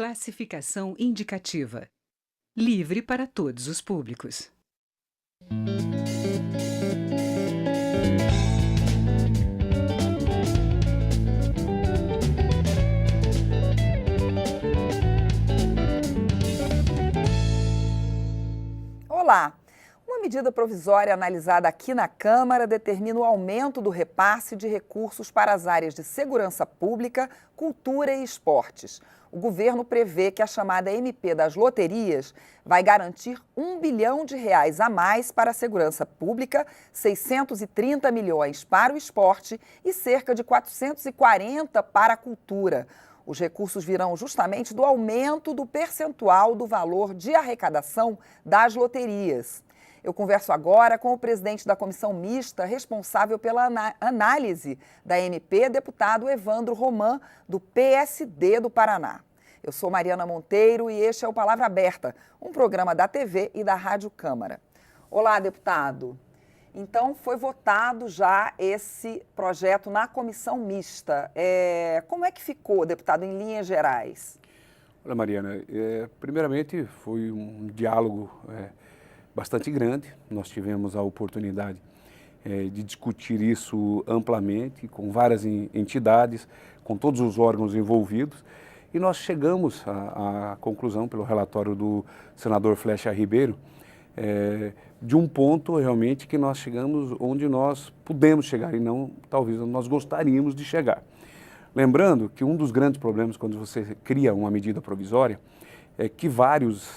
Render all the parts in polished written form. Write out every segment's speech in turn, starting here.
Classificação indicativa. Livre para todos os públicos. Olá! Uma medida provisória analisada aqui na Câmara determina o aumento do repasse de recursos para as áreas de segurança pública, cultura e esportes. O governo prevê que a chamada MP das loterias vai garantir R$ 1 bilhão a mais para a segurança pública, 630 milhões para o esporte e cerca de 440 para a cultura. Os recursos virão justamente do aumento do percentual do valor de arrecadação das loterias. Eu converso agora com o presidente da comissão mista responsável pela análise da MP, deputado Evandro Roman, do PSD do Paraná. Eu sou Mariana Monteiro e este é o Palavra Aberta, um programa da TV e da Rádio Câmara. Olá, deputado. Então, foi votado já esse projeto na comissão mista. Como é que ficou, deputado, em linhas gerais? Olha, Mariana, primeiramente foi um diálogo bastante grande. Nós tivemos a oportunidade de discutir isso amplamente, com várias entidades, com todos os órgãos envolvidos, e nós chegamos à conclusão, pelo relatório do senador Flecha Ribeiro, de um ponto realmente que nós chegamos onde nós pudemos chegar e não talvez nós gostaríamos de chegar. Lembrando que um dos grandes problemas quando você cria uma medida provisória é que várias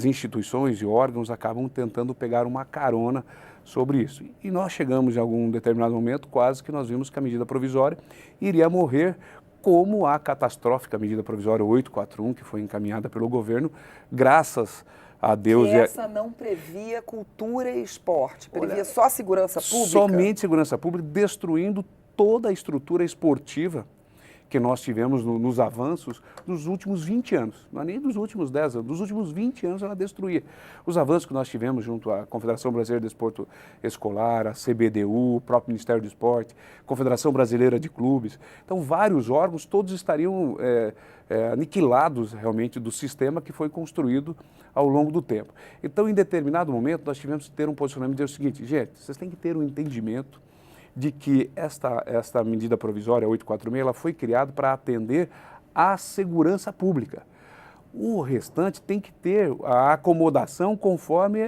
instituições e órgãos acabam tentando pegar uma carona sobre isso. E nós chegamos em algum determinado momento, quase que nós vimos que a medida provisória iria morrer, como a catastrófica medida provisória 841, que foi encaminhada pelo governo, graças a Deus. E essa não previa cultura e esporte, previa só segurança pública? Somente segurança pública, destruindo toda a estrutura esportiva que nós tivemos nos avanços dos últimos 20 anos, não é nem dos últimos 10 anos, dos últimos 20 anos ela destruía. Os avanços que nós tivemos junto à Confederação Brasileira de Desporto Escolar, a CBDU, o próprio Ministério do Esporte, Confederação Brasileira de Clubes, então vários órgãos, todos estariam aniquilados realmente do sistema que foi construído ao longo do tempo. Então, em determinado momento, nós tivemos que ter um posicionamento e dizer o seguinte: gente, vocês têm que ter um entendimento de que esta medida provisória 846 ela foi criada para atender à segurança pública. O restante tem que ter a acomodação conforme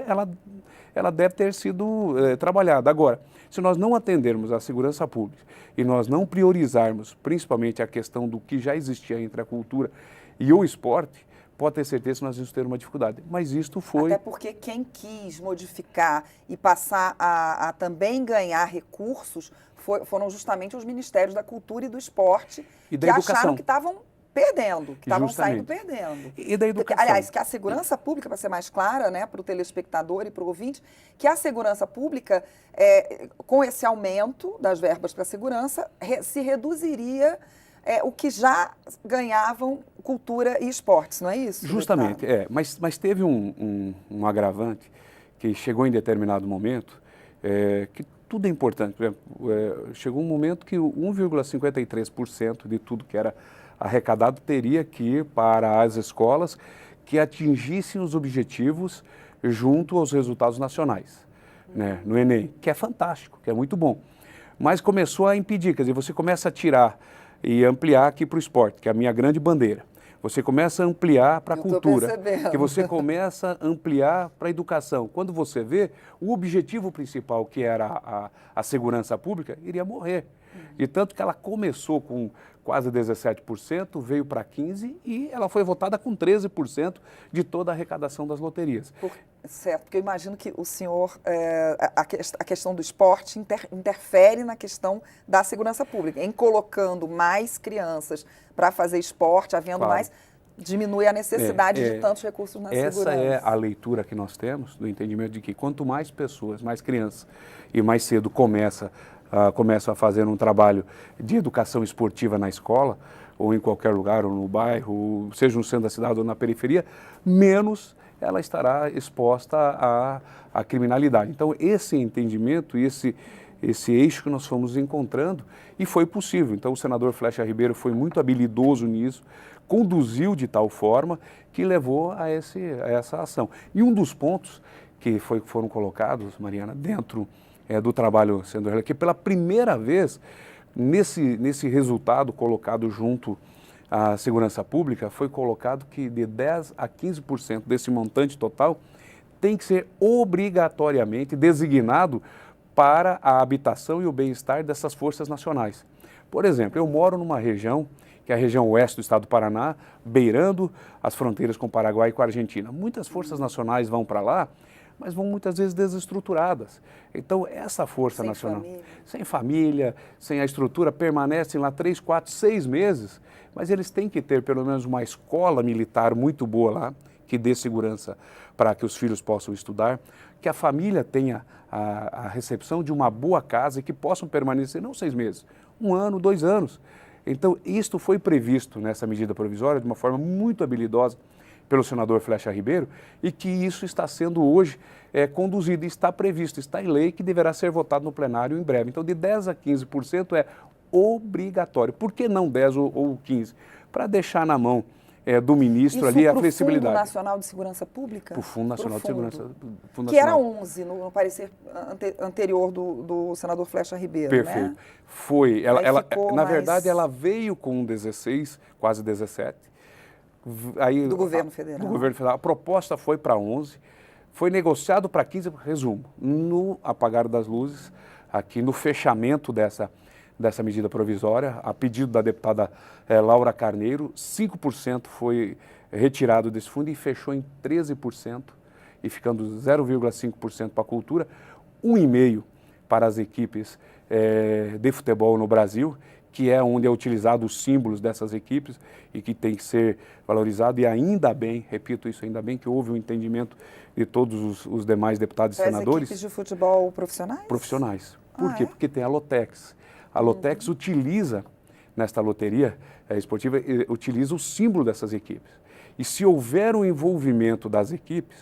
ela deve ter sido trabalhada. Agora, se nós não atendermos à segurança pública e nós não priorizarmos principalmente a questão do que já existia entre a cultura e o esporte, pode ter certeza que nós vamos ter uma dificuldade. Mas isto foi... Até porque quem quis modificar e passar a também ganhar recursos foram justamente os Ministérios da Cultura e do Esporte, e da que educação. Acharam que estavam perdendo, que estavam saindo perdendo. E da educação. Aliás, que a segurança pública, para ser mais clara, né, para o telespectador e para o ouvinte, que a segurança pública, com esse aumento das verbas para a segurança, se reduziria... o que já ganhavam cultura e esportes, não é isso? Justamente, mas teve um agravante que chegou em determinado momento, que tudo é importante. Por exemplo, chegou um momento que 1,53% de tudo que era arrecadado teria que ir para as escolas que atingissem os objetivos junto aos resultados nacionais, né, no Enem, que é fantástico, que é muito bom. Mas começou a impedir, quer dizer, você começa a tirar e ampliar aqui para o esporte, que é a minha grande bandeira. Você começa a ampliar para a cultura, que você começa a ampliar para a educação. Quando você vê, o objetivo principal, que era a segurança pública, iria morrer. E tanto que ela começou com quase 17%, veio para 15% e ela foi votada com 13% de toda a arrecadação das loterias. Certo, porque eu imagino que o senhor, a questão do esporte interfere na questão da segurança pública. Em colocando mais crianças para fazer esporte, havendo mais, diminui a necessidade de tantos recursos na segurança. Essa é a leitura que nós temos, do entendimento de que quanto mais pessoas, mais crianças e mais cedo começam a fazer um trabalho de educação esportiva na escola, ou em qualquer lugar, ou no bairro, seja no centro da cidade ou na periferia, menos ela estará exposta à criminalidade. Então, esse entendimento e esse eixo que nós fomos encontrando, e foi possível. Então, o senador Flecha Ribeiro foi muito habilidoso nisso, conduziu de tal forma que levou a essa ação. E um dos pontos que foram colocados, Mariana, dentro do trabalho sendo realizado, que pela primeira vez, nesse resultado colocado junto à segurança pública, foi colocado que de 10% a 15% desse montante total tem que ser obrigatoriamente designado para a habitação e o bem-estar dessas forças nacionais. Por exemplo, eu moro numa região, que é a região oeste do estado do Paraná, beirando as fronteiras com o Paraguai e com a Argentina. Muitas forças nacionais vão para lá, mas vão muitas vezes desestruturadas. Então, essa força nacional, sem família, sem a estrutura, permanecem lá 3, 4, 6 meses, mas eles têm que ter pelo menos uma escola militar muito boa lá, que dê segurança para que os filhos possam estudar, que a família tenha a recepção de uma boa casa e que possam permanecer não 6 meses, 1 ano, 2 anos. Então, isto foi previsto nessa medida provisória de uma forma muito habilidosa pelo senador Flecha Ribeiro e que isso está sendo hoje conduzido, está previsto, está em lei que deverá ser votado no plenário em breve. Então, de 10% a 15% é obrigatório. Por que não 10% ou 15%? Para deixar na mão do ministro ali a flexibilidade. Fundo Nacional de Segurança Pública? Para o Fundo Nacional de Segurança. Que era 11 no parecer anterior do senador Flecha Ribeiro, perfeito. Né? Foi. Na verdade, ela veio com 16, quase 17. Aí, do governo federal. Do governo federal. A proposta foi para 11, foi negociado para 15, resumo, no apagar das luzes, aqui no fechamento dessa medida provisória, a pedido da deputada Laura Carneiro, 5% foi retirado desse fundo e fechou em 13%, e ficando 0,5% para a cultura, 1,5% para as equipes de futebol no Brasil, que é onde é utilizado os símbolos dessas equipes e que tem que ser valorizado, e ainda bem, repito isso, ainda bem que houve um entendimento de todos os demais deputados e senadores. As equipes de futebol profissionais? Profissionais. Por quê? Porque tem a Lotex. A Lotex utiliza, nesta loteria esportiva, utiliza o símbolo dessas equipes. E se houver um envolvimento das equipes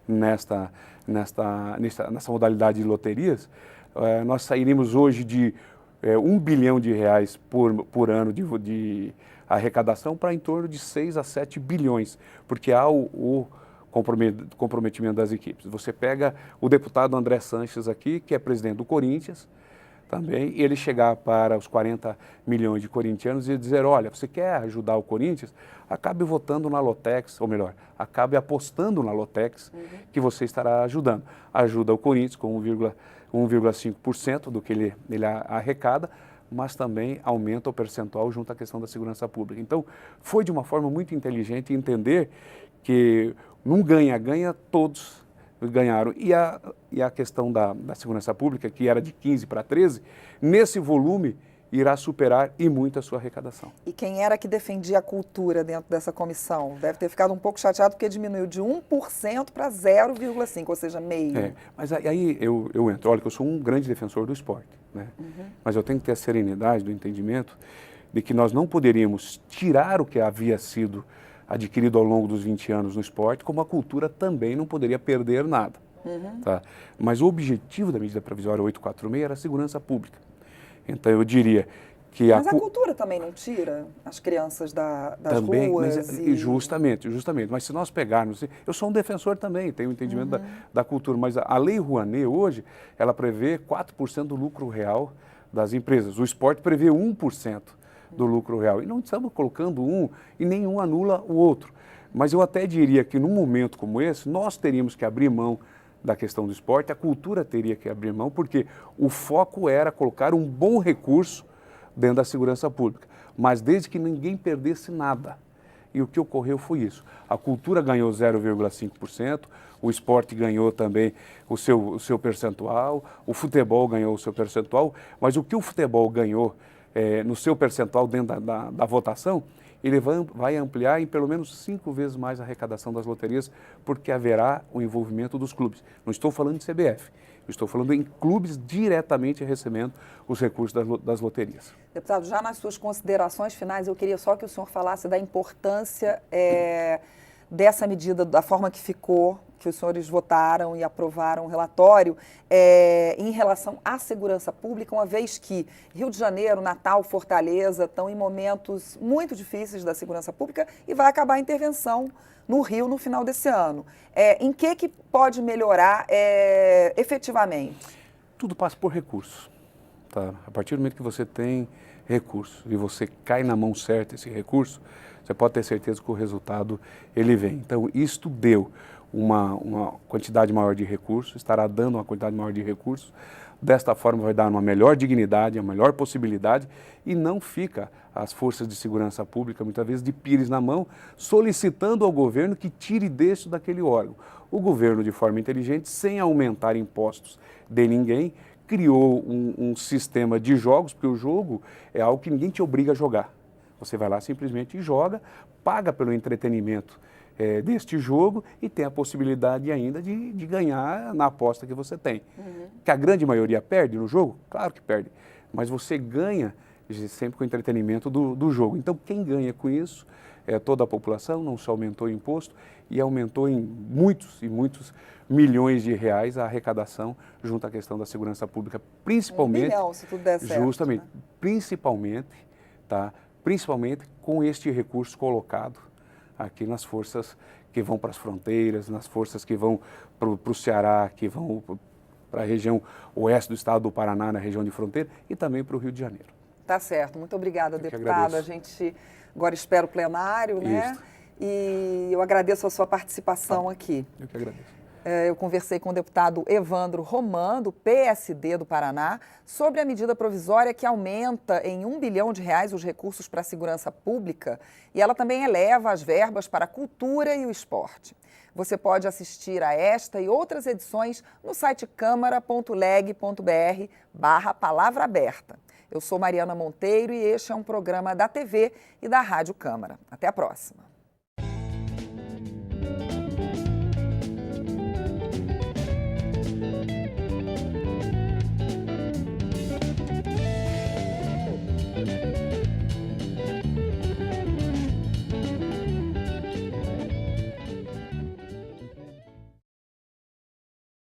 nessa modalidade de loterias, nós sairíamos hoje de R$1 bilhão por ano de arrecadação para em torno de 6 a 7 bilhões, porque há o comprometimento das equipes. Você pega o deputado André Sanches aqui, que é presidente do Corinthians, também, e ele chegar para os 40 milhões de corintianos e dizer, olha, você quer ajudar o Corinthians? Acabe votando na Lotex, ou melhor, acabe apostando na Lotex, que você estará ajudando. Ajuda o Corinthians com 1,5% do que ele arrecada, mas também aumenta o percentual junto à questão da segurança pública. Então, foi de uma forma muito inteligente entender que num ganha-ganha todos ganharam. E a questão da segurança pública, que era de 15 para 13, nesse volume irá superar e muito a sua arrecadação. E quem era que defendia a cultura dentro dessa comissão? Deve ter ficado um pouco chateado porque diminuiu de 1% para 0,5%, ou seja, meio. Mas aí eu entro. Olha, que eu sou um grande defensor do esporte, né? Mas eu tenho que ter a serenidade do entendimento de que nós não poderíamos tirar o que havia sido adquirido ao longo dos 20 anos no esporte, como a cultura também não poderia perder nada. Tá? Mas o objetivo da medida provisória 846 era a segurança pública. Então eu diria que Mas a cultura também não tira as crianças das também, ruas? Justamente. Mas se nós pegarmos... Eu sou um defensor também, tenho um entendimento da cultura, mas a Lei Rouanet hoje, ela prevê 4% do lucro real das empresas. O esporte prevê 1%. Do lucro real. E não estamos colocando um e nenhum anula o outro. Mas eu até diria que num momento como esse, nós teríamos que abrir mão da questão do esporte, a cultura teria que abrir mão, porque o foco era colocar um bom recurso dentro da segurança pública, mas desde que ninguém perdesse nada. E o que ocorreu foi isso. A cultura ganhou 0,5%, o esporte ganhou também o seu percentual, o futebol ganhou o seu percentual, mas o que o futebol ganhou no seu percentual dentro da votação, ele vai ampliar em pelo menos 5 vezes mais a arrecadação das loterias, porque haverá o envolvimento dos clubes. Não estou falando de CBF, eu estou falando em clubes diretamente recebendo os recursos das loterias. Deputado, já nas suas considerações finais, eu queria só que o senhor falasse da importância dessa medida, da forma que ficou, que os senhores votaram e aprovaram o relatório, em relação à segurança pública, uma vez que Rio de Janeiro, Natal, Fortaleza estão em momentos muito difíceis da segurança pública e vai acabar a intervenção no Rio no final desse ano. Em que pode melhorar efetivamente? Tudo passa por recursos. Tá? A partir do momento que você tem recursos e você cai na mão certa esse recurso, você pode ter certeza que o resultado ele vem. Então, isto deu uma quantidade maior de recursos, estará dando uma quantidade maior de recursos. Desta forma vai dar uma melhor dignidade, uma melhor possibilidade e não fica as forças de segurança pública, muitas vezes de pires na mão, solicitando ao governo que tire deste daquele órgão. O governo, de forma inteligente, sem aumentar impostos de ninguém, criou um sistema de jogos, porque o jogo é algo que ninguém te obriga a jogar. Você vai lá simplesmente e joga, paga pelo entretenimento deste jogo e tem a possibilidade ainda de ganhar na aposta que você tem. Que a grande maioria perde no jogo? Claro que perde, mas você ganha sempre com o entretenimento do jogo. Então, quem ganha com isso é toda a população, não só aumentou o imposto, e aumentou em muitos e muitos milhões de reais a arrecadação junto à questão da segurança pública, principalmente... 1 bilhão, se tudo der certo. Justamente, né? Principalmente com este recurso colocado aqui nas forças que vão para as fronteiras, nas forças que vão para o Ceará, que vão para a região oeste do estado do Paraná, na região de fronteira, e também para o Rio de Janeiro. Tá certo. Muito obrigada, Eu que deputado. A agradeço. gente agora espera o plenário, né? Isso. E eu agradeço a sua participação aqui. Eu que agradeço. Eu conversei com o deputado Evandro Roman, do PSD do Paraná, sobre a medida provisória que aumenta em R$ 1 bilhão os recursos para a segurança pública e ela também eleva as verbas para a cultura e o esporte. Você pode assistir a esta e outras edições no site câmara.leg.br/palavra aberta. Eu sou Mariana Monteiro e este é um programa da TV e da Rádio Câmara. Até a próxima.